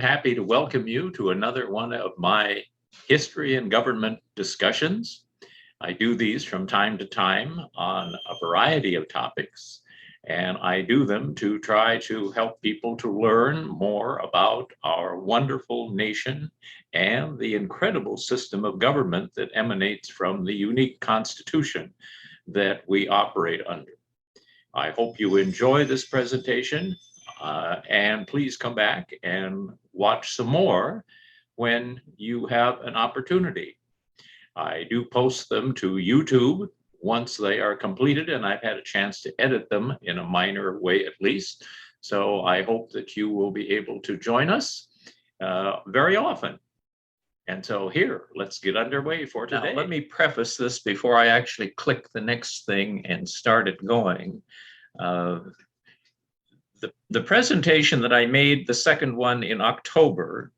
happy to welcome you to another one of my history and government discussions. I do these from time to time on a variety of topics, and I do them to try to help people to learn more about our wonderful nation and the incredible system of government that emanates from the unique Constitution that we operate under. I hope you enjoy this presentation, and please come back and watch some more when you have an opportunity. I do post them to YouTube once they are completed, and I've had a chance to edit them in a minor way at least. So I hope that you will be able to join us very often. And so here, let's get underway for today. Now, let me preface this before I actually click the next thing and start it going. The presentation that I made, the second one in October,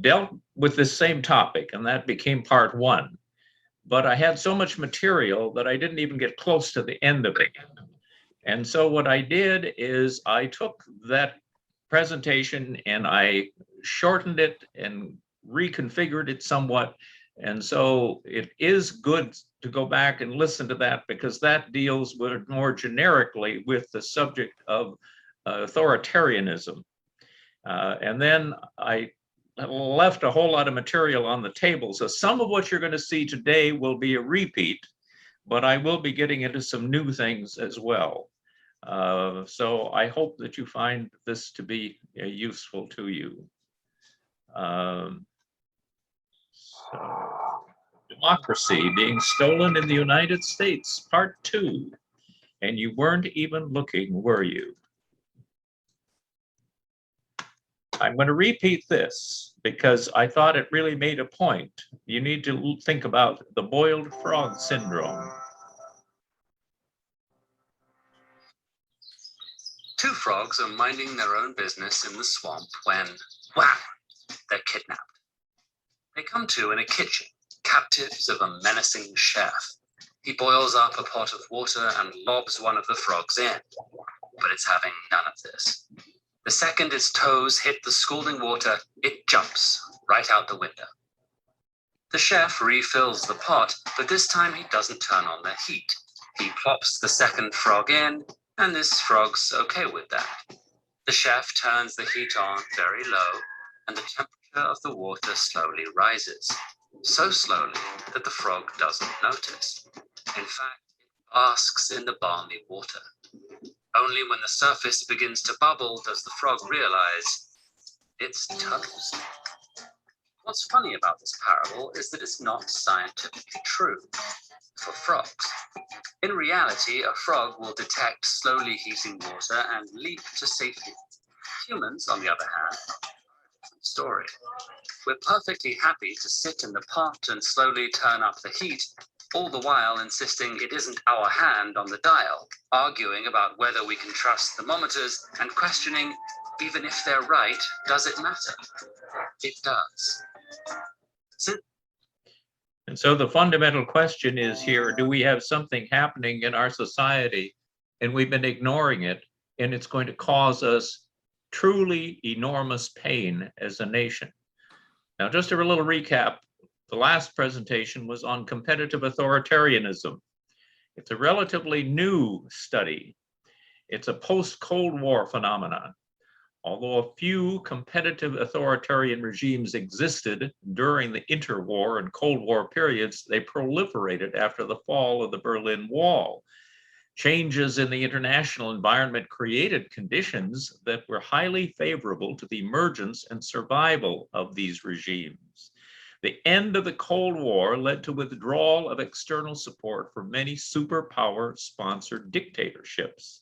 dealt with this same topic, and that became part one. But I had so much material that I didn't even get close to the end of it. And so what I did is I took that presentation and I shortened it and reconfigured it somewhat. And so it is good to go back and listen to that, because that deals with more generically with the subject of authoritarianism. And then I left a whole lot of material on the table. So some of what you're going to see today will be a repeat, but I will be getting into some new things as well. So I hope that you find this to be useful to you. So, Democracy Being Stolen in the United States, Part 2. And you weren't even looking, were you? I'm going to repeat this because I thought it really made a point. You need to think about the boiled frog syndrome. Two frogs are minding their own business in the swamp when, wham, they're kidnapped. They come to in a kitchen, captives of a menacing chef. He boils up a pot of water and lobs one of the frogs in, but it's having none of this. The second its toes hit the scalding water, it jumps right out the window. The chef refills the pot, but this time he doesn't turn on the heat. He plops the second frog in, and this frog's okay with that. The chef turns the heat on very low, and the temperature of the water slowly rises, so slowly that the frog doesn't notice. In fact, it basks in the balmy water. Only when the surface begins to bubble does the frog realize it's toast. What's funny about this parable is that it's not scientifically true for frogs. In reality, a frog will detect slowly heating water and leap to safety. Humans, on the other hand, story. We're perfectly happy to sit in the pot and slowly turn up the heat, all the while insisting it isn't our hand on the dial, arguing about whether we can trust thermometers and questioning, even if they're right, does it matter? It does. And so the fundamental question is here, do we have something happening in our society and we've been ignoring it, and it's going to cause us truly enormous pain as a nation? Now, just a little recap. The last presentation was on competitive authoritarianism. It's a relatively new study. It's a post-Cold War phenomenon. Although a few competitive authoritarian regimes existed during the interwar and Cold War periods, they proliferated after the fall of the Berlin Wall. Changes in the international environment created conditions that were highly favorable to the emergence and survival of these regimes. The end of the Cold War led to withdrawal of external support for many superpower-sponsored dictatorships.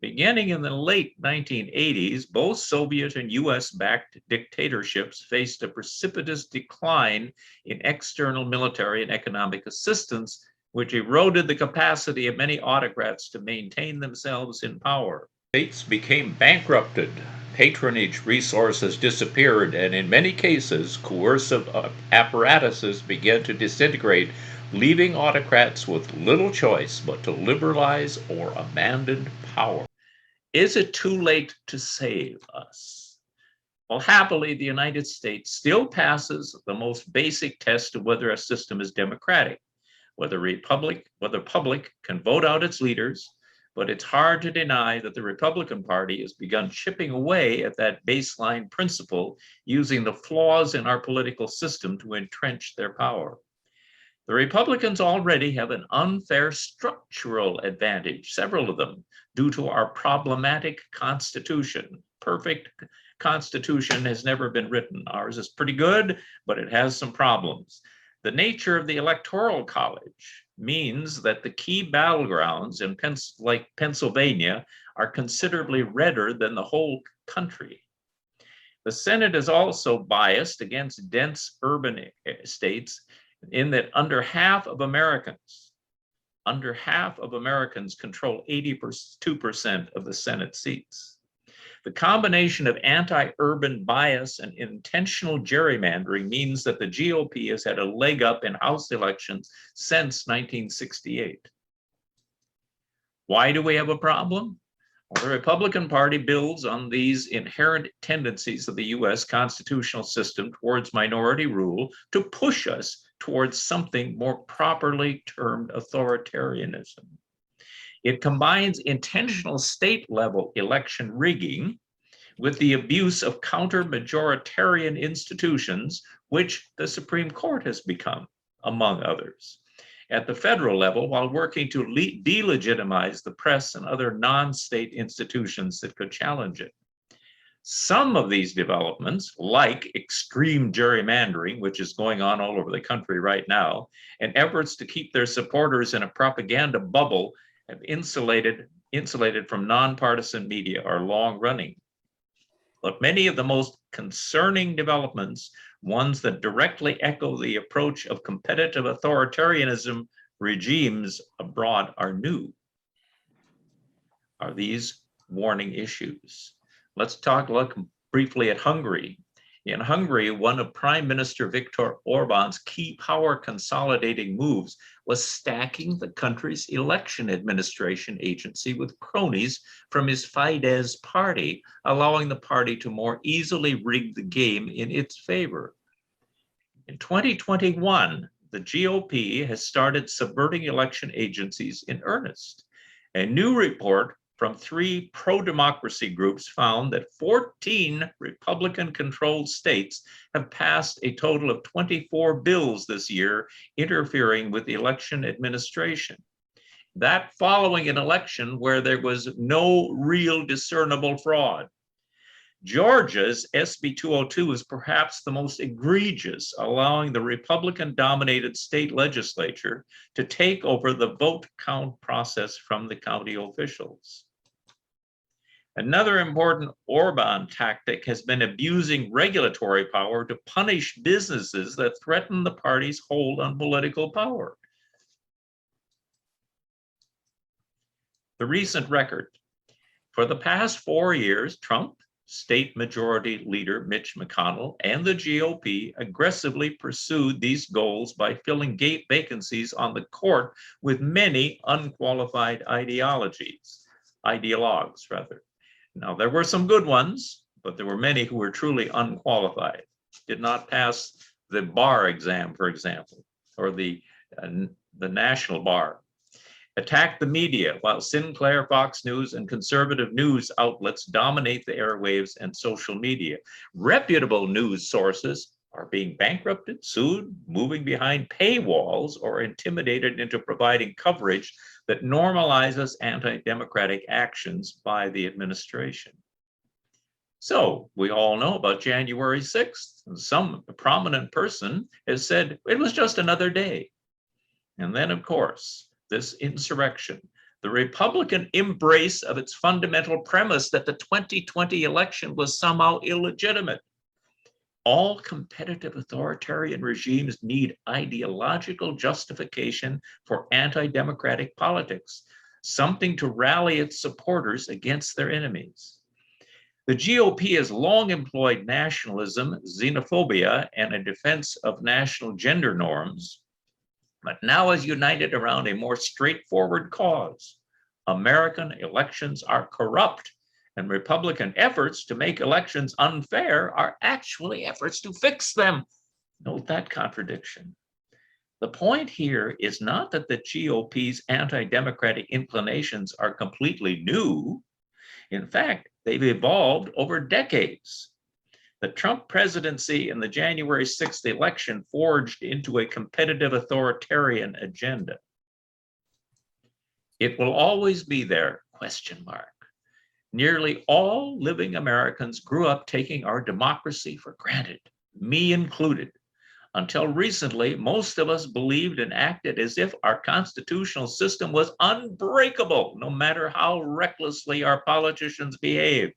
Beginning in the late 1980s, both Soviet and US-backed dictatorships faced a precipitous decline in external military and economic assistance, which eroded the capacity of many autocrats to maintain themselves in power. States became bankrupted, patronage resources disappeared, and in many cases, coercive apparatuses began to disintegrate, leaving autocrats with little choice but to liberalize or abandon power. Is it too late to save us? Well, happily, the United States still passes the most basic test of whether a system is democratic, whether public can vote out its leaders, but it's hard to deny that the Republican Party has begun chipping away at that baseline principle, using the flaws in our political system to entrench their power. The Republicans already have an unfair structural advantage, several of them, due to our problematic Constitution. Perfect Constitution has never been written. Ours is pretty good, but it has some problems. The nature of the Electoral College means that the key battlegrounds in like Pennsylvania are considerably redder than the whole country. The Senate is also biased against dense urban states, in that under half of Americans control 82% of the Senate seats. The combination of anti-urban bias and intentional gerrymandering means that the GOP has had a leg up in House elections since 1968. Why do we have a problem? Well, the Republican Party builds on these inherent tendencies of the US constitutional system towards minority rule to push us towards something more properly termed authoritarianism. It combines intentional state-level election rigging with the abuse of counter-majoritarian institutions, which the Supreme Court has become, among others, at the federal level, while working to delegitimize the press and other non-state institutions that could challenge it. Some of these developments, like extreme gerrymandering, which is going on all over the country right now, and efforts to keep their supporters in a propaganda bubble, have insulated from nonpartisan media, are long-running. But many of the most concerning developments, ones that directly echo the approach of competitive authoritarianism regimes abroad, are new. Are these warning issues? Let's look briefly at Hungary. In Hungary, one of Prime Minister Viktor Orban's key power consolidating moves was stacking the country's election administration agency with cronies from his Fidesz party, allowing the party to more easily rig the game in its favor. In 2021, the GOP has started subverting election agencies in earnest. A new report from 3 pro-democracy groups found that 14 Republican-controlled states have passed a total of 24 bills this year interfering with the election administration. That following an election where there was no real discernible fraud. Georgia's SB 202 is perhaps the most egregious, allowing the Republican-dominated state legislature to take over the vote count process from the county officials. Another important Orban tactic has been abusing regulatory power to punish businesses that threaten the party's hold on political power. The recent record. For the past 4 years, Trump, State Majority Leader Mitch McConnell, and the GOP aggressively pursued these goals by filling vacancies on the court with many unqualified ideologues. Now, there were some good ones, but there were many who were truly unqualified, did not pass the bar exam, for example, or the national bar. Attack the media, while Sinclair, Fox News, and conservative news outlets dominate the airwaves and social media. Reputable news sources are being bankrupted, sued, moving behind paywalls, or intimidated into providing coverage that normalizes anti-democratic actions by the administration. So we all know about January 6th. Some prominent person has said it was just another day. And then, of course, this insurrection, the Republican embrace of its fundamental premise that the 2020 election was somehow illegitimate. All competitive authoritarian regimes need ideological justification for anti-democratic politics, something to rally its supporters against their enemies. The GOP has long employed nationalism, xenophobia, and a defense of national gender norms, but now is united around a more straightforward cause. American elections are corrupt, And Republican efforts to make elections unfair are actually efforts to fix them. Note that contradiction. The point here is not that the GOP's anti-democratic inclinations are completely new. In fact, they've evolved over decades. The Trump presidency and the January 6th election forged into a competitive authoritarian agenda. It will always be there, question mark. Nearly all living Americans grew up taking our democracy for granted, me included. Until recently, most of us believed and acted as if our constitutional system was unbreakable, no matter how recklessly our politicians behaved.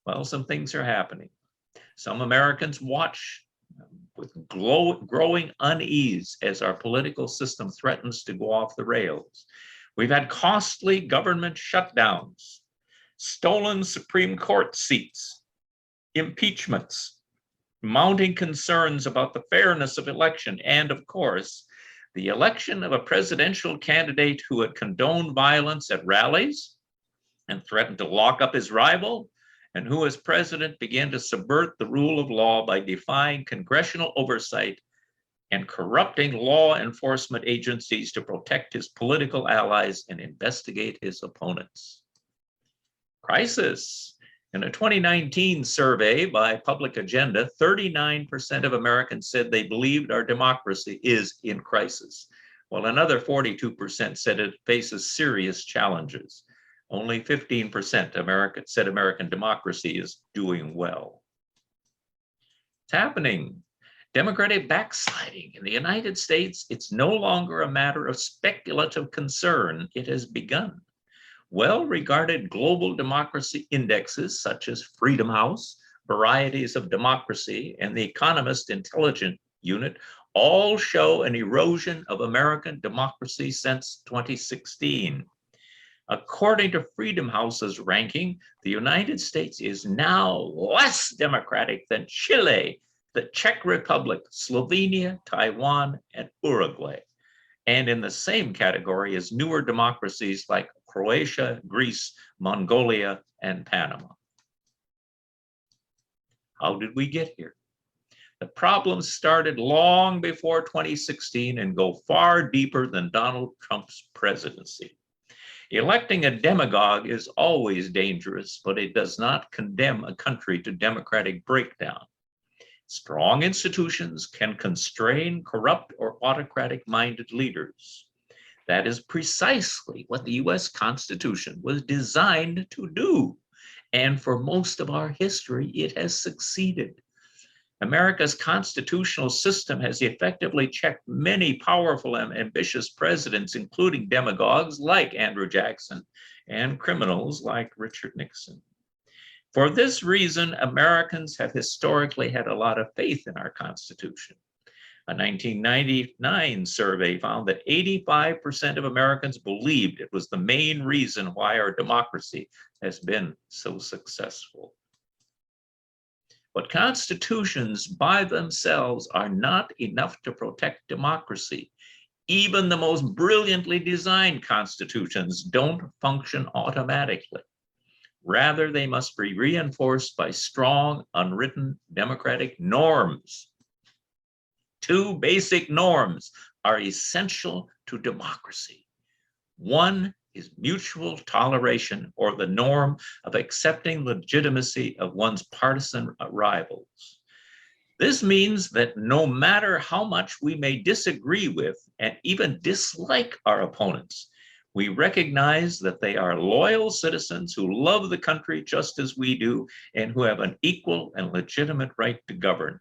Well, some things are happening. Some Americans watch with growing unease as our political system threatens to go off the rails. We've had costly government shutdowns, stolen Supreme Court seats, impeachments, mounting concerns about the fairness of election, and of course, the election of a presidential candidate who had condoned violence at rallies and threatened to lock up his rival, and who as president began to subvert the rule of law by defying congressional oversight and corrupting law enforcement agencies to protect his political allies and investigate his opponents. Crisis. In a 2019 survey by Public Agenda, 39% of Americans said they believed our democracy is in crisis, while another 42% said it faces serious challenges. Only 15% said American democracy is doing well. It's happening. Democratic backsliding. In the United States, it's no longer a matter of speculative concern. It has begun. Well-regarded global democracy indexes such as Freedom House, Varieties of Democracy, and the Economist Intelligence Unit all show an erosion of American democracy since 2016. According to Freedom House's ranking, the United States is now less democratic than Chile, the Czech Republic, Slovenia, Taiwan, and Uruguay, and in the same category as newer democracies like Croatia, Greece, Mongolia, and Panama. How did we get here? The problems started long before 2016 and go far deeper than Donald Trump's presidency. Electing a demagogue is always dangerous, but it does not condemn a country to democratic breakdown. Strong institutions can constrain corrupt or autocratic-minded leaders. That is precisely what the US Constitution was designed to do. And for most of our history, it has succeeded. America's constitutional system has effectively checked many powerful and ambitious presidents, including demagogues like Andrew Jackson and criminals like Richard Nixon. For this reason, Americans have historically had a lot of faith in our Constitution. A 1999 survey found that 85% of Americans believed it was the main reason why our democracy has been so successful. But constitutions by themselves are not enough to protect democracy. Even the most brilliantly designed constitutions don't function automatically. Rather, they must be reinforced by strong, unwritten democratic norms. Two basic norms are essential to democracy. One is mutual toleration, or the norm of accepting legitimacy of one's partisan rivals. This means that no matter how much we may disagree with and even dislike our opponents, we recognize that they are loyal citizens who love the country just as we do and who have an equal and legitimate right to govern.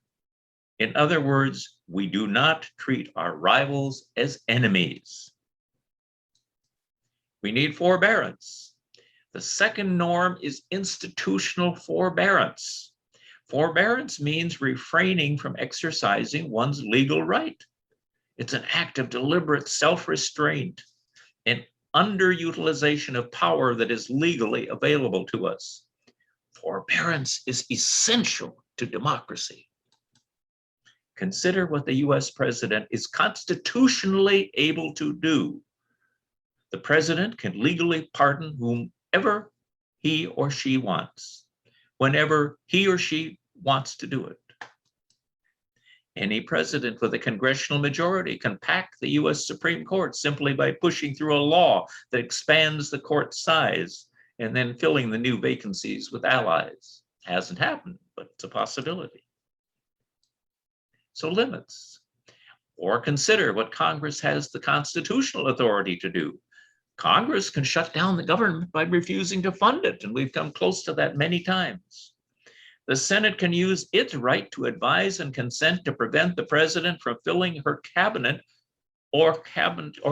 In other words, we do not treat our rivals as enemies. We need forbearance. The second norm is institutional forbearance. Forbearance means refraining from exercising one's legal right. It's an act of deliberate self-restraint and underutilization of power that is legally available to us. Forbearance is essential to democracy. Consider what the US president is constitutionally able to do. The president can legally pardon whomever he or she wants, whenever he or she wants to do it. Any president with a congressional majority can pack the US Supreme Court simply by pushing through a law that expands the court's size and then filling the new vacancies with allies. Hasn't happened, but it's a possibility. So limits. Or consider what Congress has the constitutional authority to do. Congress can shut down the government by refusing to fund it, and we've come close to that many times. The Senate can use its right to advise and consent to prevent the president from filling her cabinet or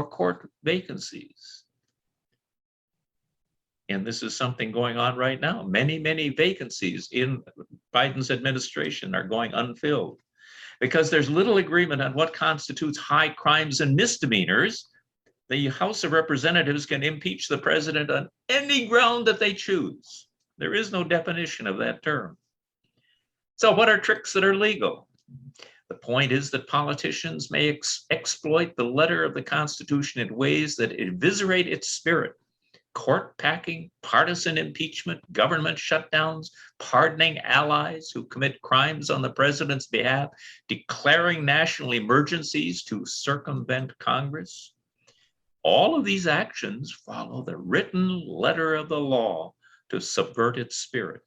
court vacancies. And this is something going on right now. Many, many vacancies in Biden's administration are going unfilled because there's little agreement on what constitutes high crimes and misdemeanors. The House of Representatives can impeach the president on any ground that they choose. There is no definition of that term. So what are tricks that are legal? The point is that politicians may exploit the letter of the Constitution in ways that eviscerate its spirit. Court packing, partisan impeachment, government shutdowns, pardoning allies who commit crimes on the president's behalf, declaring national emergencies to circumvent Congress. All of these actions follow the written letter of the law to subvert its spirit.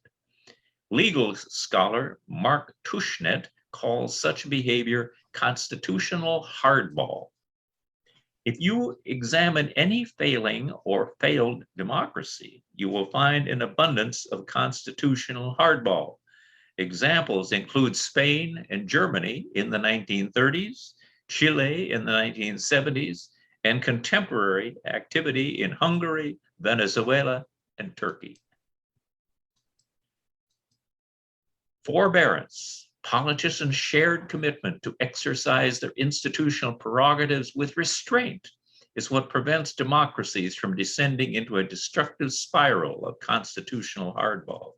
Legal scholar Mark Tushnet calls such behavior constitutional hardball. If you examine any failing or failed democracy, you will find an abundance of constitutional hardball. Examples include Spain and Germany in the 1930s, Chile in the 1970s, and contemporary activity in Hungary, Venezuela, and Turkey. Forbearance, politicians' shared commitment to exercise their institutional prerogatives with restraint, is what prevents democracies from descending into a destructive spiral of constitutional hardball.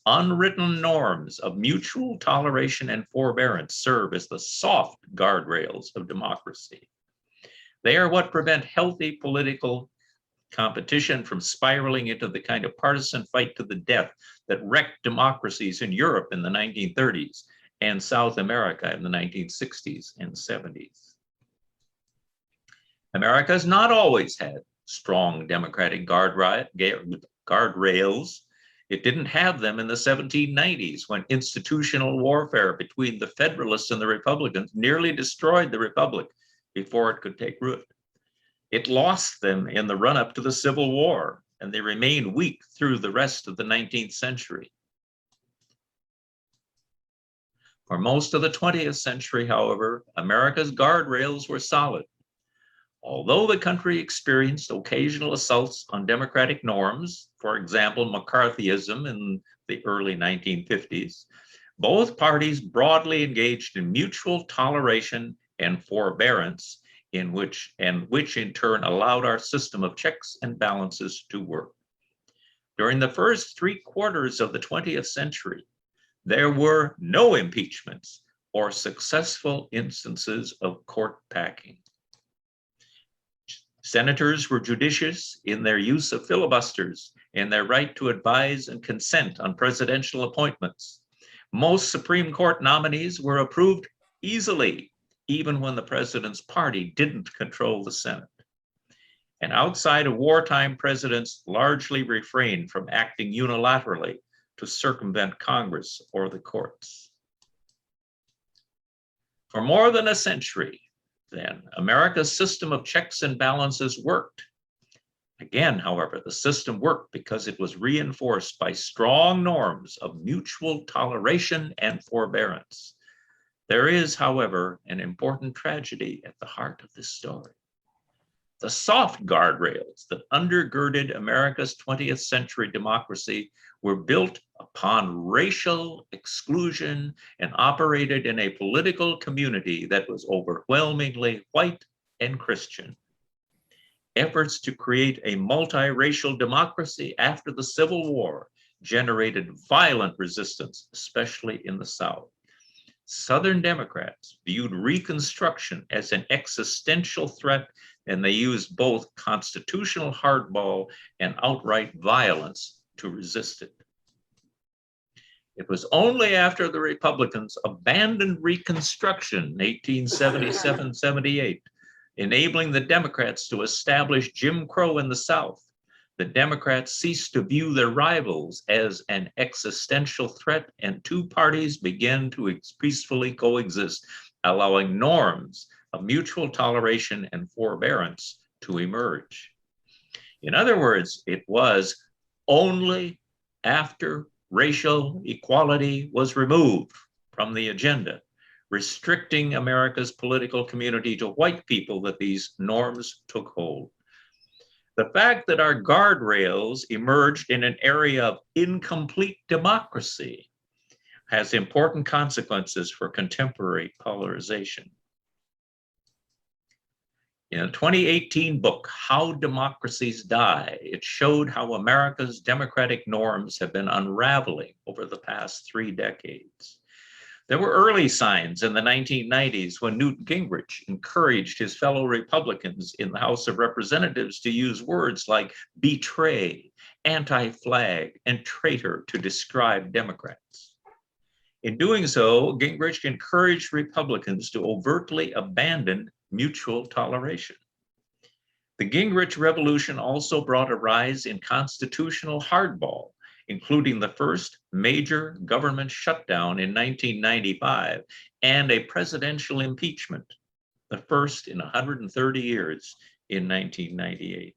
Unwritten norms of mutual toleration and forbearance serve as the soft guardrails of democracy. They are what prevent healthy political competition from spiraling into the kind of partisan fight to the death that wrecked democracies in Europe in the 1930s and South America in the 1960s and 70s. America has not always had strong democratic guardrails. It didn't have them in the 1790s when institutional warfare between the Federalists and the Republicans nearly destroyed the Republic before it could take root. It lost them in the run-up to the Civil War, and they remained weak through the rest of the 19th century. For most of the 20th century, however, America's guardrails were solid. Although the country experienced occasional assaults on democratic norms, for example, McCarthyism in the early 1950s, both parties broadly engaged in mutual toleration and forbearance, which in turn allowed our system of checks and balances to work. During the first 3/4 of the 20th century, there were no impeachments or successful instances of court packing. Senators were judicious in their use of filibusters and their right to advise and consent on presidential appointments. Most Supreme Court nominees were approved easily, even when the president's party didn't control the Senate. And outside of wartime, presidents largely refrained from acting unilaterally to circumvent Congress or the courts. For more than a century, then, America's system of checks and balances worked. Again, however, the system worked because it was reinforced by strong norms of mutual toleration and forbearance. There is, however, an important tragedy at the heart of this story. The soft guardrails that undergirded America's 20th century democracy were built upon racial exclusion and operated in a political community that was overwhelmingly white and Christian. Efforts to create a multiracial democracy after the Civil War generated violent resistance, especially in the South. Southern Democrats viewed Reconstruction as an existential threat, and they used both constitutional hardball and outright violence to resist it. It was only after the Republicans abandoned Reconstruction in 1877-78, enabling the Democrats to establish Jim Crow in the South, the Democrats ceased to view their rivals as an existential threat, and two parties began to peacefully coexist, allowing norms of mutual toleration and forbearance to emerge. In other words, it was only after racial equality was removed from the agenda, restricting America's political community to white people, that these norms took hold. The fact that our guardrails emerged in an area of incomplete democracy has important consequences for contemporary polarization. In a 2018 book, How Democracies Die, it showed how America's democratic norms have been unraveling over the past 3 decades. There were early signs in the 1990s when Newt Gingrich encouraged his fellow Republicans in the House of Representatives to use words like betray, anti-flag, and traitor to describe Democrats. In doing so, Gingrich encouraged Republicans to overtly abandon mutual toleration. The Gingrich Revolution also brought a rise in constitutional hardball, including the first major government shutdown in 1995 and a presidential impeachment, the first in 130 years in 1998.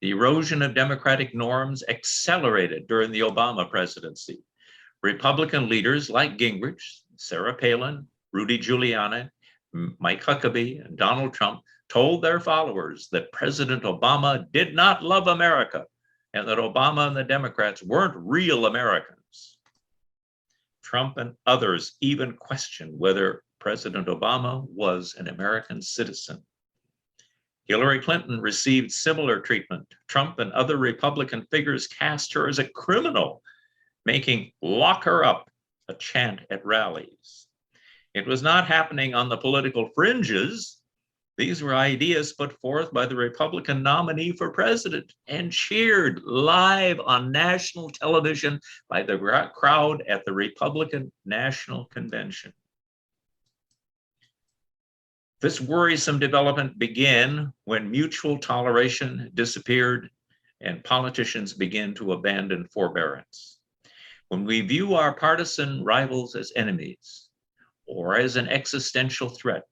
The erosion of democratic norms accelerated during the Obama presidency. Republican leaders like Gingrich, Sarah Palin, Rudy Giuliani, Mike Huckabee, and Donald Trump told their followers that President Obama did not love America and that Obama and the Democrats weren't real Americans. Trump and others even questioned whether President Obama was an American citizen. Hillary Clinton received similar treatment. Trump and other Republican figures cast her as a criminal, making "lock her up" a chant at rallies. It was not happening on the political fringes. These were ideas put forth by the Republican nominee for president and cheered live on national television by the crowd at the Republican National Convention. This worrisome development began when mutual toleration disappeared and politicians began to abandon forbearance. When we view our partisan rivals as enemies or as an existential threat,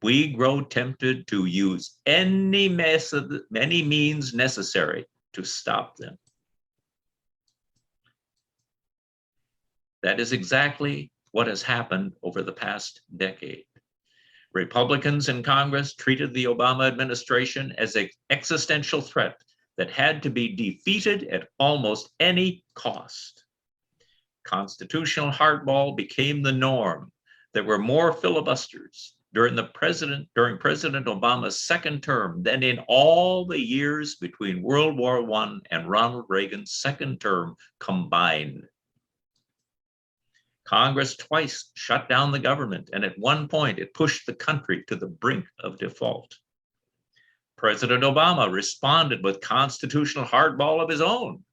we grow tempted to use any means necessary to stop them. That is exactly what has happened over the past decade. Republicans in Congress treated the Obama administration as an existential threat that had to be defeated at almost any cost. Constitutional hardball became the norm. There were more filibusters during President Obama's second term than in all the years between World War I and Ronald Reagan's second term combined. Congress twice shut down the government, and at one point it pushed the country to the brink of default. President Obama responded with constitutional hardball of his own.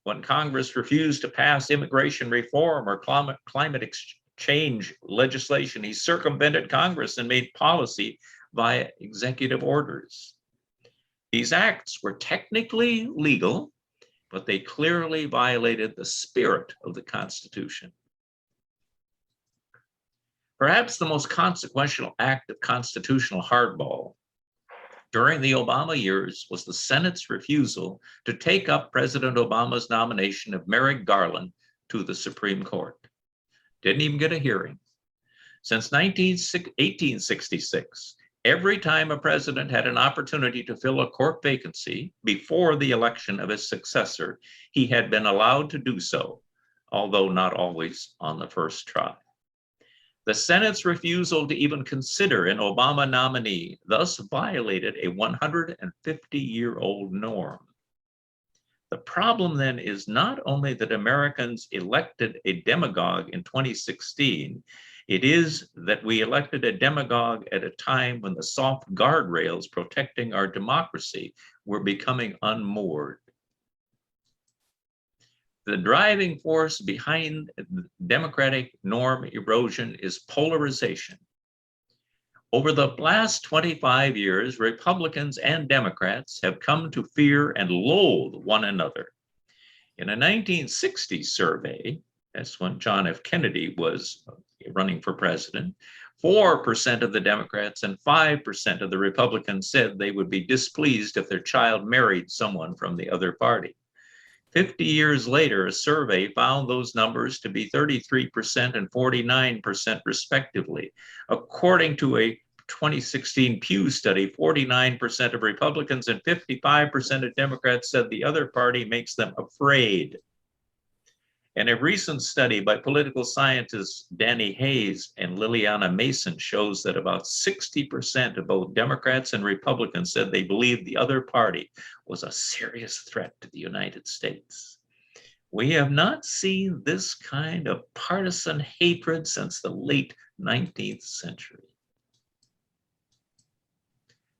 When Congress refused to pass immigration reform or climate change legislation, he circumvented Congress and made policy via executive orders. These acts were technically legal, but they clearly violated the spirit of the Constitution. Perhaps the most consequential act of constitutional hardball during the Obama years was the Senate's refusal to take up President Obama's nomination of Merrick Garland to the Supreme Court. Didn't even get a hearing. Since 1866, every time a president had an opportunity to fill a court vacancy before the election of his successor, he had been allowed to do so, although not always on the first try. The Senate's refusal to even consider an Obama nominee thus violated a 150-year-old norm. The problem then is not only that Americans elected a demagogue in 2016, It is that we elected a demagogue at a time when the soft guardrails protecting our democracy were becoming unmoored. The driving force behind democratic norm erosion is polarization. Over the last 25 years, Republicans and Democrats have come to fear and loathe one another. In a 1960 survey, that's when John F. Kennedy was running for president, 4% of the Democrats and 5% of the Republicans said they would be displeased if their child married someone from the other party. 50 years later, a survey found those numbers to be 33% and 49% respectively. According to a 2016 Pew study, 49% of Republicans and 55% of Democrats said the other party makes them afraid. And a recent study by political scientists Danny Hayes and Liliana Mason shows that about 60% of both Democrats and Republicans said they believed the other party was a serious threat to the United States. We have not seen this kind of partisan hatred since the late 19th century.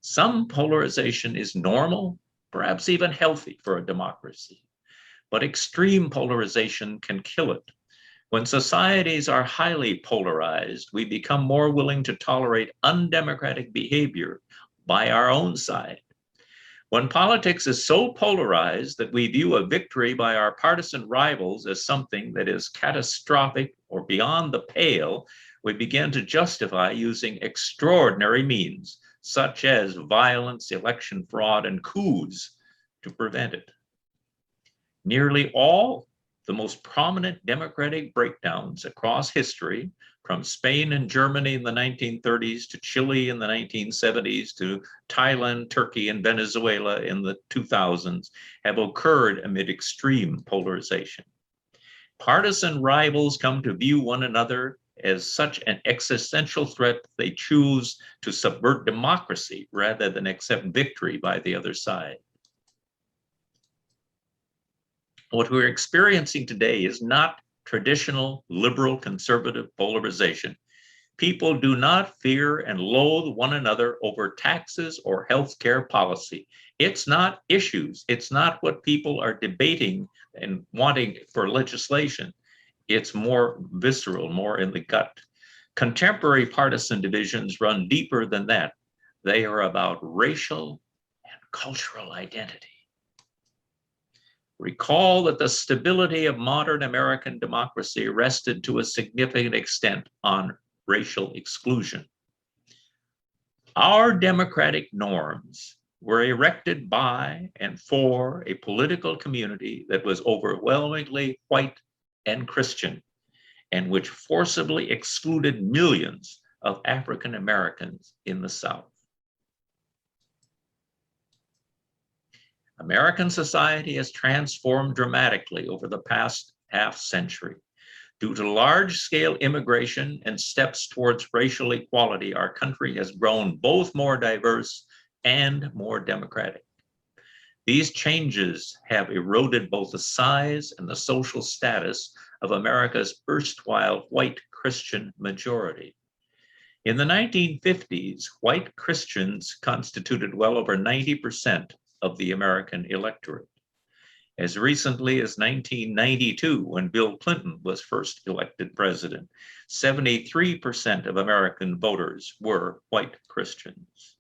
Some polarization is normal, perhaps even healthy for a democracy. But extreme polarization can kill it. When societies are highly polarized, we become more willing to tolerate undemocratic behavior by our own side. When politics is so polarized that we view a victory by our partisan rivals as something that is catastrophic or beyond the pale, we begin to justify using extraordinary means, such as violence, election fraud, and coups to prevent it. Nearly all the most prominent democratic breakdowns across history, from Spain and Germany in the 1930s to Chile in the 1970s to Thailand, Turkey, and Venezuela in the 2000s, have occurred amid extreme polarization. Partisan rivals come to view one another as such an existential threat they choose to subvert democracy rather than accept victory by the other side. What we're experiencing today is not traditional liberal conservative polarization. People do not fear and loathe one another over taxes or healthcare policy. It's not issues. It's not what people are debating and wanting for legislation. It's more visceral, more in the gut. Contemporary partisan divisions run deeper than that. They are about racial and cultural identity. Recall that the stability of modern American democracy rested to a significant extent on racial exclusion. Our democratic norms were erected by and for a political community that was overwhelmingly white and Christian, and which forcibly excluded millions of African Americans in the South. American society has transformed dramatically over the past half century. Due to large-scale immigration and steps towards racial equality, our country has grown both more diverse and more democratic. These changes have eroded both the size and the social status of America's erstwhile white Christian majority. In the 1950s, white Christians constituted well over 90% of the American electorate. As recently as 1992, when Bill Clinton was first elected president, 73% of American voters were white Christians.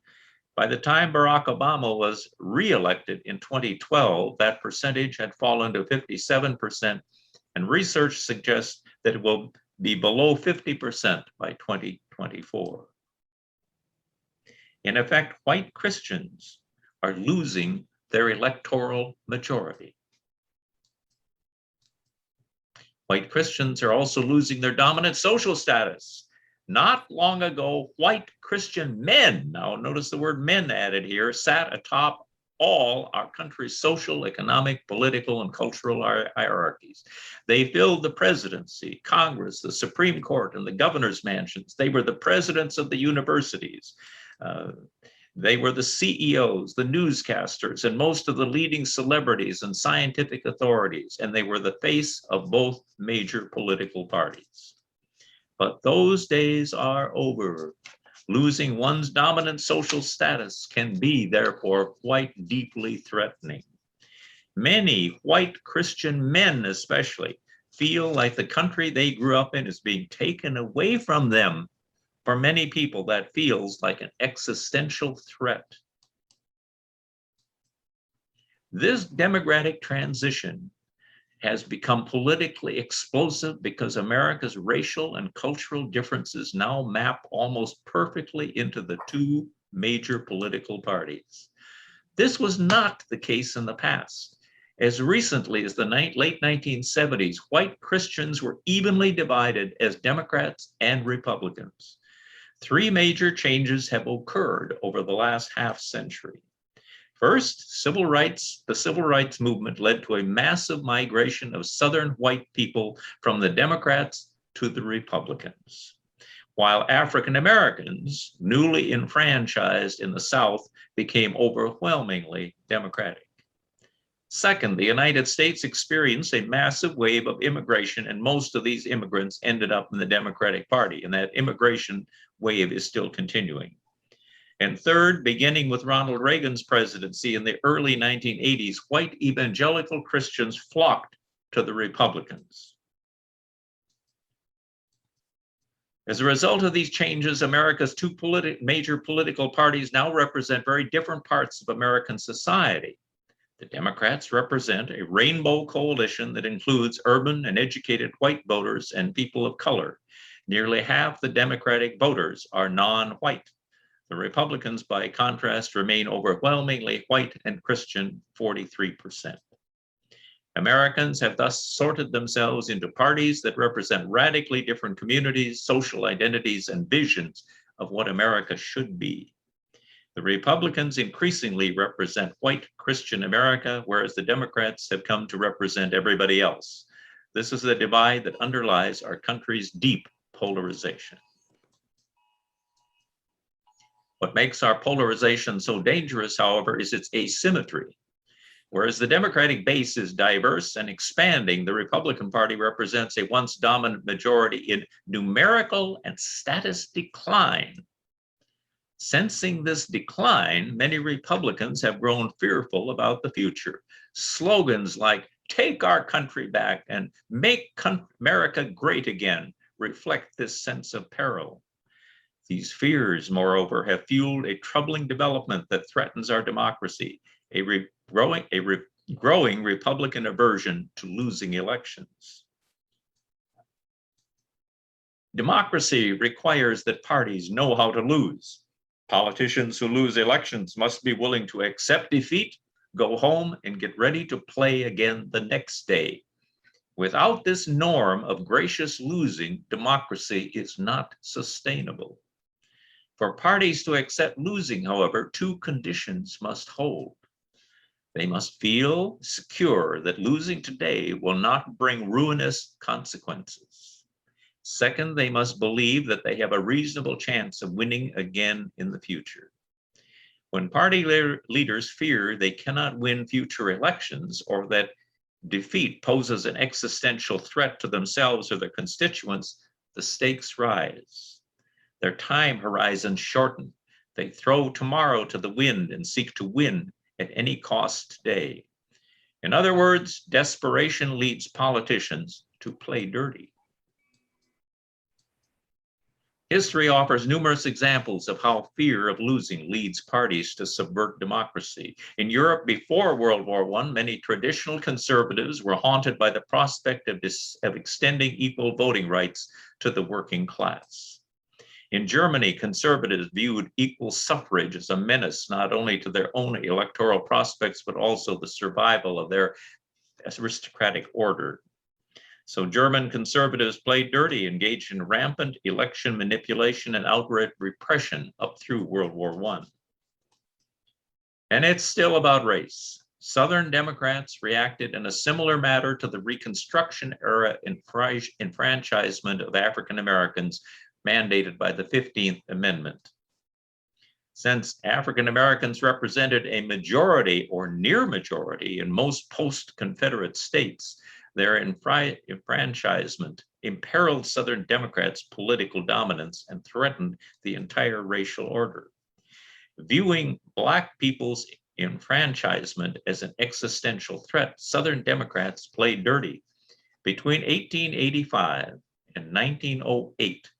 By the time Barack Obama was re-elected in 2012, that percentage had fallen to 57%, and research suggests that it will be below 50% by 2024. In effect, white Christians are losing their electoral majority. White Christians are also losing their dominant social status. Not long ago, white Christian men, now notice the word men added here, sat atop all our country's social, economic, political, and cultural hierarchies. They filled the presidency, Congress, the Supreme Court, and the governor's mansions. They were the presidents of the universities. They were the CEOs, the newscasters, and most of the leading celebrities and scientific authorities, and they were the face of both major political parties. But those days are over. Losing one's dominant social status can be, therefore, quite deeply threatening. Many white Christian men, especially, feel like the country they grew up in is being taken away from them. For many people, that feels like an existential threat. This democratic transition has become politically explosive because America's racial and cultural differences now map almost perfectly into the two major political parties. This was not the case in the past. As recently as the late 1970s, white Christians were evenly divided as Democrats and Republicans. Three major changes have occurred over the last half century. First, the civil rights movement led to a massive migration of Southern white people from the Democrats to the Republicans, while African Americans, newly enfranchised in the South, became overwhelmingly Democratic. Second, the United States experienced a massive wave of immigration, and most of these immigrants ended up in the Democratic Party, and that immigration wave is still continuing. And third, beginning with Ronald Reagan's presidency in the early 1980s, white evangelical Christians flocked to the Republicans. As a result of these changes, America's two major political parties now represent very different parts of American society. The Democrats represent a rainbow coalition that includes urban and educated white voters and people of color. Nearly half the Democratic voters are non-white. The Republicans, by contrast, remain overwhelmingly white and Christian, 43%. Americans have thus sorted themselves into parties that represent radically different communities, social identities, and visions of what America should be. The Republicans increasingly represent white Christian America, whereas the Democrats have come to represent everybody else. This is the divide that underlies our country's deep polarization. What makes our polarization so dangerous, however, is its asymmetry. Whereas the Democratic base is diverse and expanding, the Republican Party represents a once dominant majority in numerical and status decline. Sensing this decline, many Republicans have grown fearful about the future. Slogans like "Take our country back" and "Make America great again" reflect this sense of peril. These fears, moreover, have fueled a troubling development that threatens our democracy, a growing Republican aversion to losing elections. Democracy requires that parties know how to lose. Politicians who lose elections must be willing to accept defeat, go home, and get ready to play again the next day. Without this norm of gracious losing, democracy is not sustainable. For parties to accept losing, however, two conditions must hold. They must feel secure that losing today will not bring ruinous consequences. Second, they must believe that they have a reasonable chance of winning again in the future. When party leaders fear they cannot win future elections, or that defeat poses an existential threat to themselves or their constituents, the stakes rise. Their time horizons shorten. They throw tomorrow to the wind and seek to win at any cost today. In other words, desperation leads politicians to play dirty. History offers numerous examples of how fear of losing leads parties to subvert democracy. In Europe before World War I, many traditional conservatives were haunted by the prospect of extending equal voting rights to the working class. In Germany, conservatives viewed equal suffrage as a menace not only to their own electoral prospects, but also the survival of their aristocratic order. So German conservatives played dirty, engaged in rampant election manipulation and outright repression up through World War I. And it's still about race. Southern Democrats reacted in a similar manner to the Reconstruction era enfranchisement of African Americans mandated by the 15th Amendment. Since African Americans represented a majority or near majority in most post-Confederate states, their enfranchisement imperiled Southern Democrats' political dominance and threatened the entire racial order. Viewing Black people's enfranchisement as an existential threat, Southern Democrats played dirty. Between 1885 and 1908,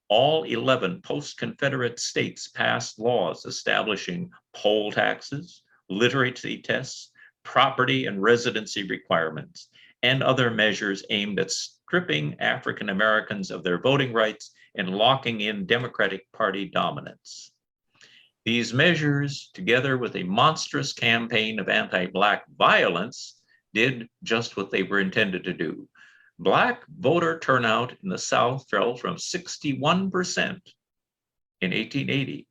all 11 post-Confederate states passed laws establishing poll taxes, literacy tests, property and residency requirements, and other measures aimed at stripping African Americans of their voting rights and locking in Democratic Party dominance. These measures, together with a monstrous campaign of anti-Black violence, did just what they were intended to do. Black voter turnout in the South fell from 61% in 1880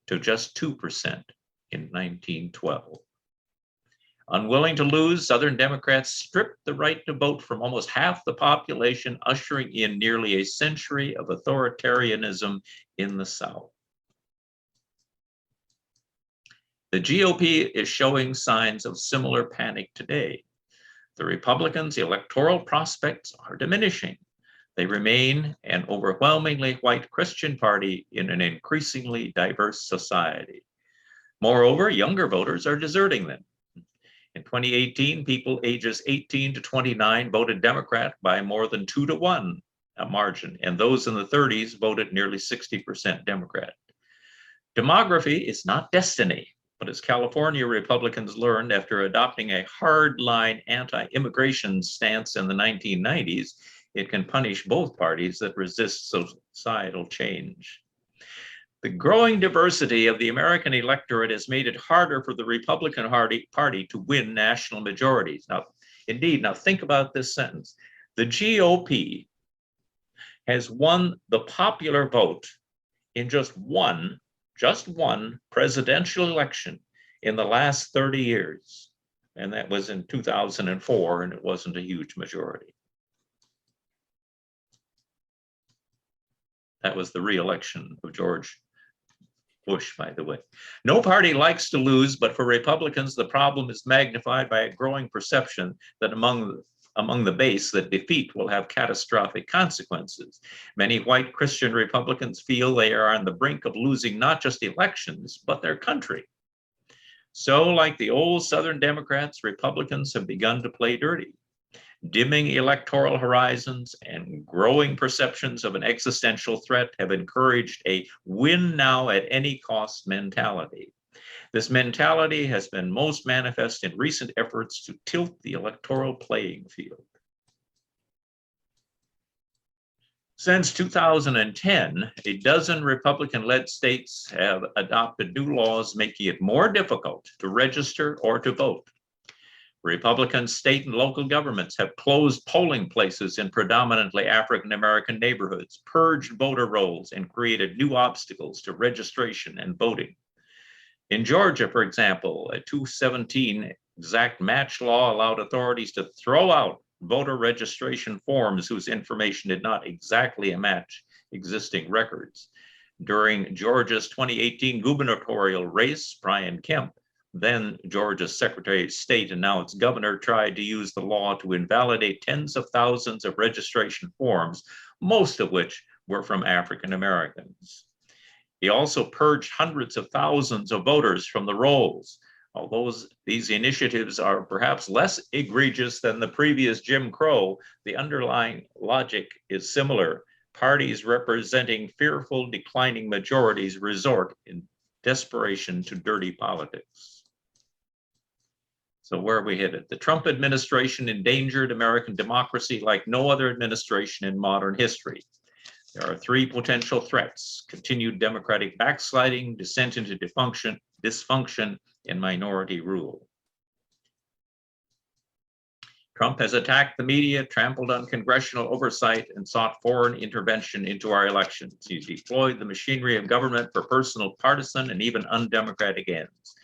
to just 2% in 1912. Unwilling to lose, Southern Democrats stripped the right to vote from almost half the population, ushering in nearly a century of authoritarianism in the South. The GOP is showing signs of similar panic today. The Republicans' electoral prospects are diminishing. They remain an overwhelmingly white Christian party in an increasingly diverse society. Moreover, younger voters are deserting them. In 2018, people ages 18 to 29 voted Democrat by more than 2-to-1 margin, and those in the 30s voted nearly 60% Democrat. Demography is not destiny, but as California Republicans learned after adopting a hardline anti-immigration stance in the 1990s, it can punish both parties that resist societal change. The growing diversity of the American electorate has made it harder for the Republican Party to win national majorities. Now, indeed, now think about this sentence. The GOP has won the popular vote in just one presidential election in the last 30 years. And that was in 2004, and it wasn't a huge majority. That was the re-election of George Bush, by the way. No party likes to lose, but for Republicans, the problem is magnified by a growing perception that among the base that defeat will have catastrophic consequences. Many white Christian Republicans feel they are on the brink of losing not just elections, but their country. So, like the old Southern Democrats, Republicans have begun to play dirty. Dimming electoral horizons and growing perceptions of an existential threat have encouraged a win now at any cost mentality. This mentality has been most manifest in recent efforts to tilt the electoral playing field. Since 2010, a dozen Republican-led states have adopted new laws making it more difficult to register or to vote. Republican state and local governments have closed polling places in predominantly African-American neighborhoods, purged voter rolls, and created new obstacles to registration and voting. In Georgia, for example, a 217 exact match law allowed authorities to throw out voter registration forms whose information did not exactly match existing records. During Georgia's 2018 gubernatorial race, Brian Kemp, then Georgia's Secretary of State and now its governor, tried to use the law to invalidate tens of thousands of registration forms, most of which were from African Americans. He also purged hundreds of thousands of voters from the rolls. Although these initiatives are perhaps less egregious than the previous Jim Crow, the underlying logic is similar. Parties representing fearful declining majorities resort in desperation to dirty politics. So where are we headed? The Trump administration endangered American democracy like no other administration in modern history. There are three potential threats: continued democratic backsliding, descent into dysfunction, and minority rule. Trump has attacked the media, trampled on congressional oversight, and sought foreign intervention into our elections. He deployed the machinery of government for personal, partisan, and even undemocratic ends.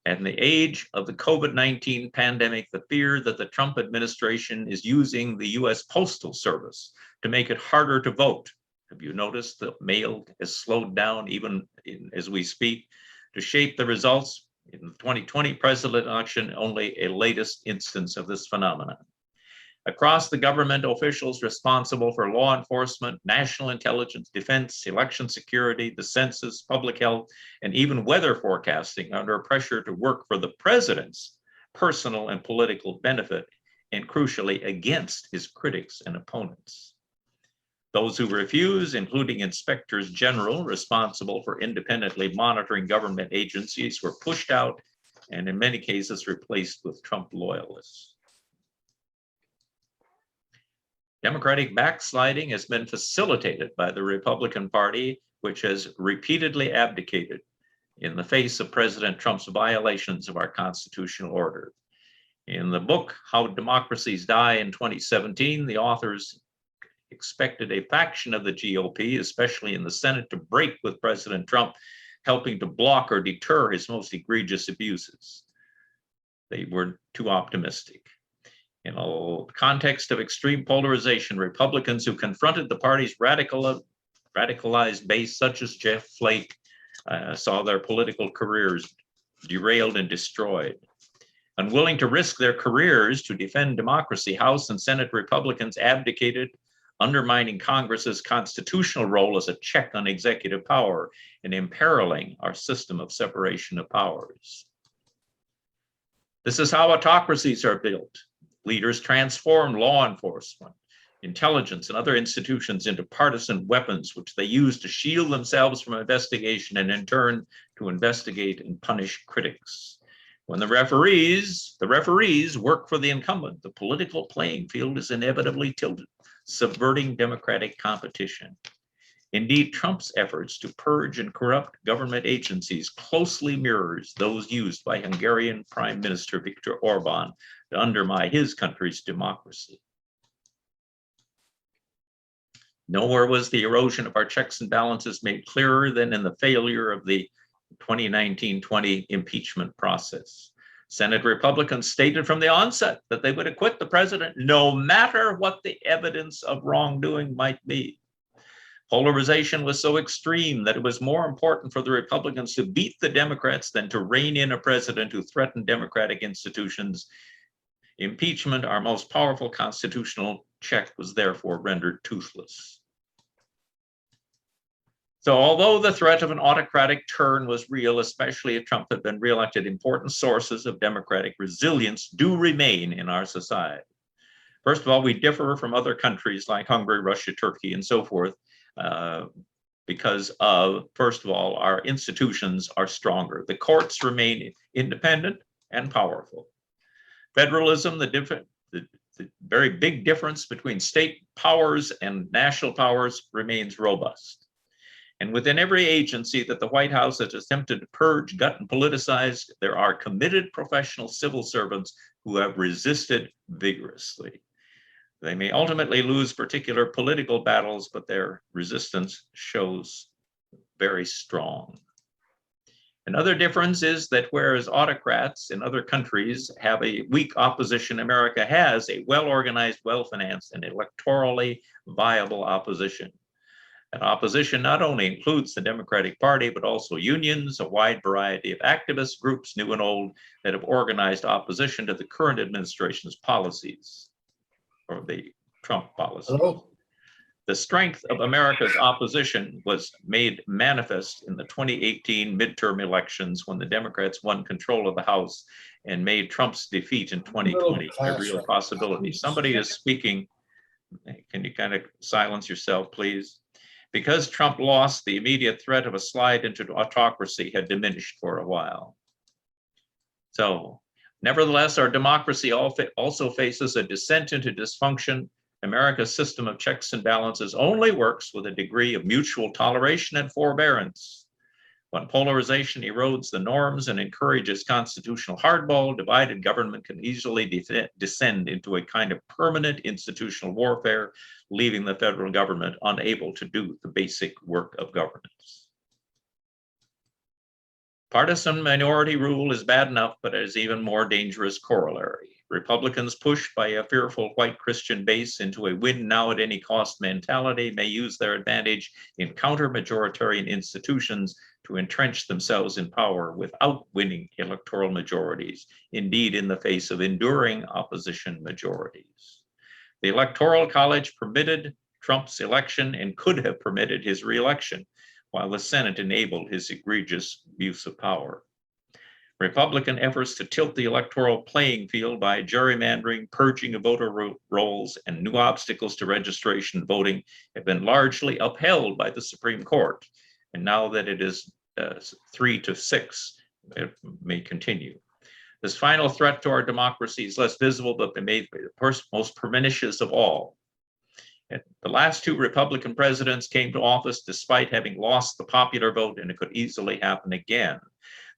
And in the age of the COVID-19 pandemic, the fear that the Trump administration is using the US Postal Service to make it harder to vote. Have you noticed the mail has slowed down even as we speak to shape the results? In the 2020 president election, only a latest instance of this phenomenon. Across the government, officials responsible for law enforcement, national intelligence, defense, election security, the census, public health, and even weather forecasting under pressure to work for the president's personal and political benefit, and crucially, against his critics and opponents. Those who refuse, including inspectors general responsible for independently monitoring government agencies, were pushed out and in many cases replaced with Trump loyalists. Democratic backsliding has been facilitated by the Republican Party, which has repeatedly abdicated in the face of President Trump's violations of our constitutional order. In the book, How Democracies Die in 2017, the authors expected a faction of the GOP, especially in the Senate, to break with President Trump, helping to block or deter his most egregious abuses. They were too optimistic. In a context of extreme polarization, Republicans who confronted the party's radicalized base, such as Jeff Flake, saw their political careers derailed and destroyed. Unwilling to risk their careers to defend democracy, House and Senate Republicans abdicated, undermining Congress's constitutional role as a check on executive power and imperiling our system of separation of powers. This is how autocracies are built. Leaders transform law enforcement, intelligence, and other institutions into partisan weapons, which they use to shield themselves from investigation and in turn to investigate and punish critics. When the referees work for the incumbent, the political playing field is inevitably tilted, subverting democratic competition. Indeed, Trump's efforts to purge and corrupt government agencies closely mirrors those used by Hungarian Prime Minister Viktor Orban to undermine his country's democracy. Nowhere was the erosion of our checks and balances made clearer than in the failure of the 2019-20 impeachment process. Senate Republicans stated from the onset that they would acquit the president no matter what the evidence of wrongdoing might be. Polarization was so extreme that it was more important for the Republicans to beat the Democrats than to rein in a president who threatened democratic institutions. Impeachment, our most powerful constitutional check, was therefore rendered toothless. So although the threat of an autocratic turn was real, especially if Trump had been reelected, important sources of democratic resilience do remain in our society. First of all, we differ from other countries like Hungary, Russia, Turkey, and so forth, because of, first of all, our institutions are stronger. The courts remain independent and powerful. Federalism, the very big difference between state powers and national powers, remains robust. And within every agency that the White House has attempted to purge, gut, and politicize, there are committed professional civil servants who have resisted vigorously. They may ultimately lose particular political battles, but their resistance shows very strong. Another difference is that whereas autocrats in other countries have a weak opposition, America has a well-organized, well-financed, and electorally viable opposition. That opposition not only includes the Democratic Party, but also unions, a wide variety of activist groups, new and old, that have organized opposition to the current administration's policies, or the Trump policy. Hello? The strength of America's opposition was made manifest in the 2018 midterm elections when the Democrats won control of the House and made Trump's defeat in 2020 a real possibility. Somebody is speaking. Can you kind of silence yourself, please? Because Trump lost, the immediate threat of a slide into autocracy had diminished for a while. So, nevertheless, our democracy also faces a descent into dysfunction. America's system of checks and balances only works with a degree of mutual toleration and forbearance. When polarization erodes the norms and encourages constitutional hardball, divided government can easily descend into a kind of permanent institutional warfare, leaving the federal government unable to do the basic work of governance. Partisan minority rule is bad enough, but it is even more dangerous corollary. Republicans pushed by a fearful white Christian base into a win now at any cost mentality may use their advantage in counter-majoritarian institutions to entrench themselves in power without winning electoral majorities, indeed in the face of enduring opposition majorities. The Electoral College permitted Trump's election and could have permitted his reelection, while the Senate enabled his egregious abuse of power. Republican efforts to tilt the electoral playing field by gerrymandering, purging of voter rolls, and new obstacles to registration voting have been largely upheld by the Supreme Court. And now that it is 3-6, it may continue. This final threat to our democracy is less visible, but may be the most pernicious of all. And the last two Republican presidents came to office despite having lost the popular vote, and it could easily happen again.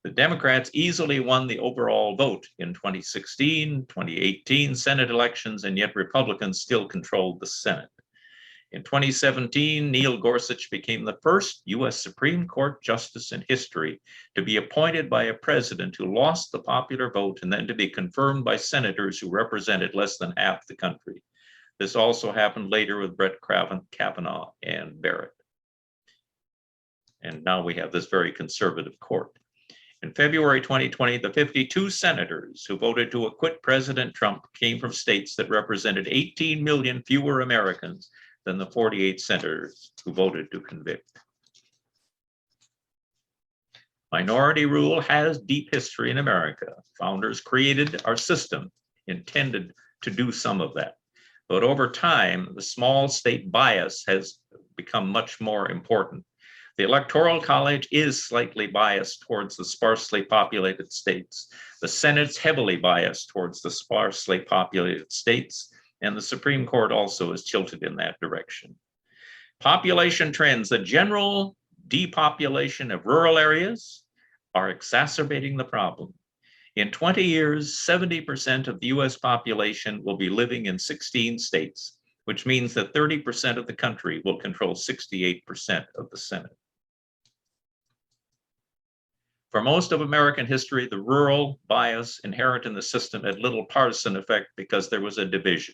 The Democrats easily won the overall vote in 2016, 2018 Senate elections, and yet Republicans still controlled the Senate. In 2017, Neil Gorsuch became the first U.S. Supreme Court justice in history to be appointed by a president who lost the popular vote and then to be confirmed by senators who represented less than half the country. This also happened later with Brett Kavanaugh and Barrett. And now we have this very conservative court. In February 2020, the 52 senators who voted to acquit President Trump came from states that represented 18 million fewer Americans than the 48 senators who voted to convict. Minority rule has deep history in America. Founders created our system intended to do some of that. But over time, the small state bias has become much more important. The Electoral College is slightly biased towards the sparsely populated states. The Senate's heavily biased towards the sparsely populated states, and the Supreme Court also is tilted in that direction. Population trends, the general depopulation of rural areas are exacerbating the problem. In 20 years, 70% of the US population will be living in 16 states, which means that 30% of the country will control 68% of the Senate. For most of American history, the rural bias inherent in the system had little partisan effect because there was a division.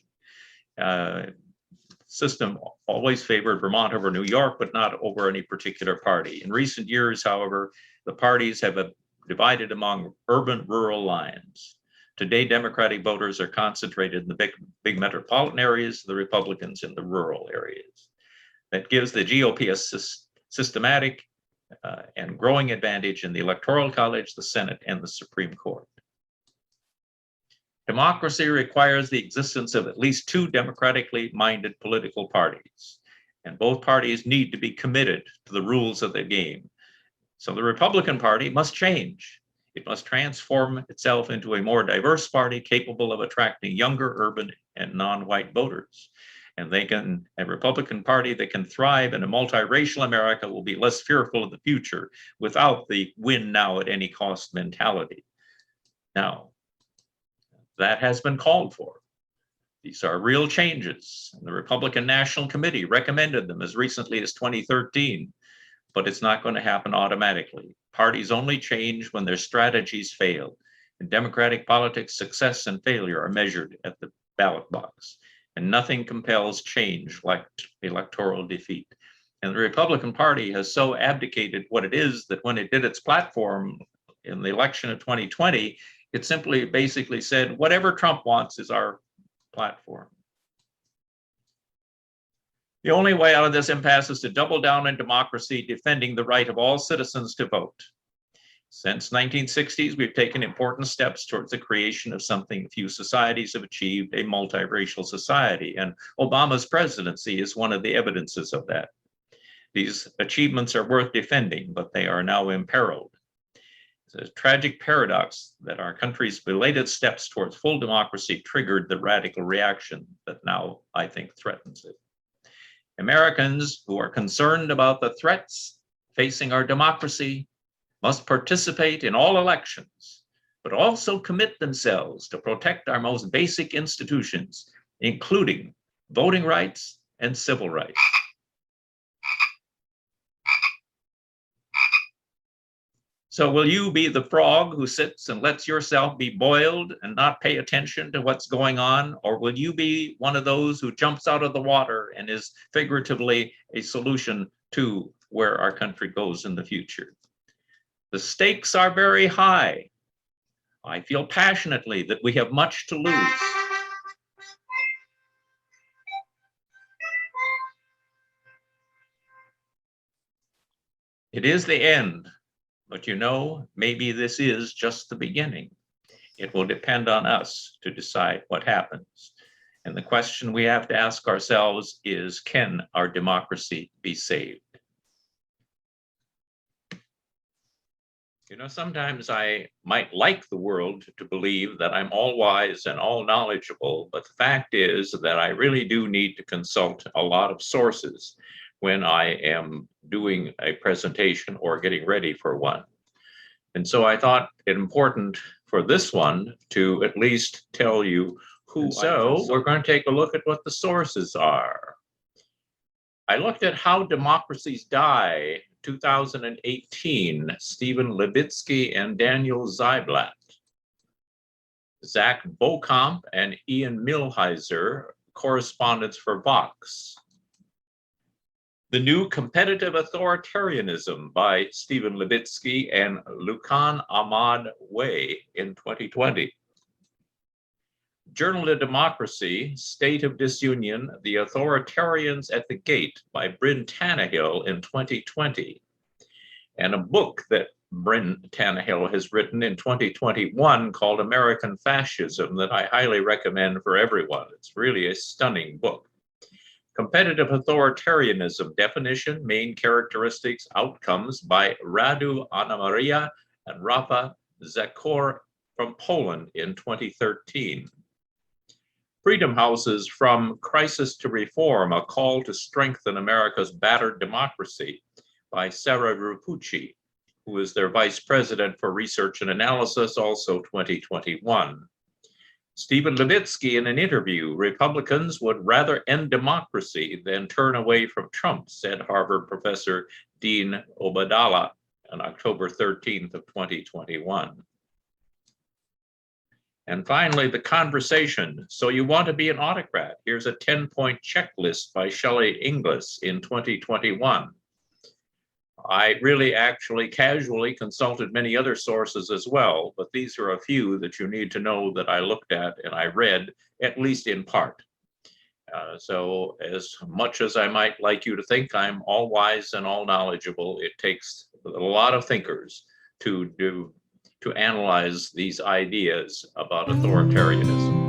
System always favored Vermont over New York, but not over any particular party. In recent years, however, the parties have divided among urban-rural lines. Today, Democratic voters are concentrated in the big metropolitan areas, the Republicans in the rural areas. That gives the GOP a systematic and growing advantage in the Electoral College, the Senate, and the Supreme Court. Democracy requires the existence of at least two democratically minded political parties, and both parties need to be committed to the rules of the game. So the Republican Party must change. It must transform itself into a more diverse party capable of attracting younger urban and non-white voters. And a Republican Party that can thrive in a multiracial America will be less fearful of the future without the win now at any cost mentality. Now, that has been called for. These are real changes. And the Republican National Committee recommended them as recently as 2013, but it's not going to happen automatically. Parties only change when their strategies fail. In democratic politics, success and failure are measured at the ballot box. And nothing compels change like electoral defeat. And the Republican Party has so abdicated what it is that when it did its platform in the election of 2020, it simply basically said, whatever Trump wants is our platform. The only way out of this impasse is to double down on democracy, defending the right of all citizens to vote. Since 1960s, we've taken important steps towards the creation of something few societies have achieved, a multiracial society, and Obama's presidency is one of the evidences of that. These achievements are worth defending, but they are now imperiled. It's a tragic paradox that our country's belated steps towards full democracy triggered the radical reaction that now, I think, threatens it. Americans who are concerned about the threats facing our democracy must participate in all elections, but also commit themselves to protect our most basic institutions, including voting rights and civil rights. So will you be the frog who sits and lets yourself be boiled and not pay attention to what's going on? Or will you be one of those who jumps out of the water and is figuratively a solution to where our country goes in the future? The stakes are very high. I feel passionately that we have much to lose. It is the end, but you know, maybe this is just the beginning. It will depend on us to decide what happens. And the question we have to ask ourselves is, can our democracy be saved? You know, sometimes I might like the world to believe that I'm all wise and all knowledgeable, but the fact is that I really do need to consult a lot of sources when I am doing a presentation or getting ready for one. And so I thought it important for this one to at least tell you who. So we're going to take a look at what the sources are. I looked at How Democracies Die, 2018, Stephen Levitsky and Daniel Zyblatt. Zach Bokamp and Ian Millhiser, correspondents for Vox. The New Competitive Authoritarianism by Stephen Levitsky and Lucan Ahmad Way in 2020. Journal of Democracy, State of Disunion, The Authoritarians at the Gate by Bryn Tannehill in 2020. And a book that Bryn Tannehill has written in 2021 called American Fascism that I highly recommend for everyone. It's really a stunning book. Competitive Authoritarianism, Definition, Main Characteristics, Outcomes by Radu Anamaria and Rafa Zakor from Poland in 2013. Freedom House's From Crisis to Reform, A Call to Strengthen America's Battered Democracy by Sarah Rupucci, who is their Vice President for Research and Analysis, also 2021. Stephen Levitsky in an interview, Republicans would rather end democracy than turn away from Trump, said Harvard professor Dean Obeidallah on October 13th of 2021. And finally, The Conversation. So you want to be an autocrat? Here's a 10-point checklist by Shelley Inglis in 2021. I really actually casually consulted many other sources as well, but these are a few that you need to know that I looked at and I read, at least in part. So as much as I might like you to think I'm all wise and all knowledgeable, it takes a lot of thinkers to analyze these ideas about authoritarianism.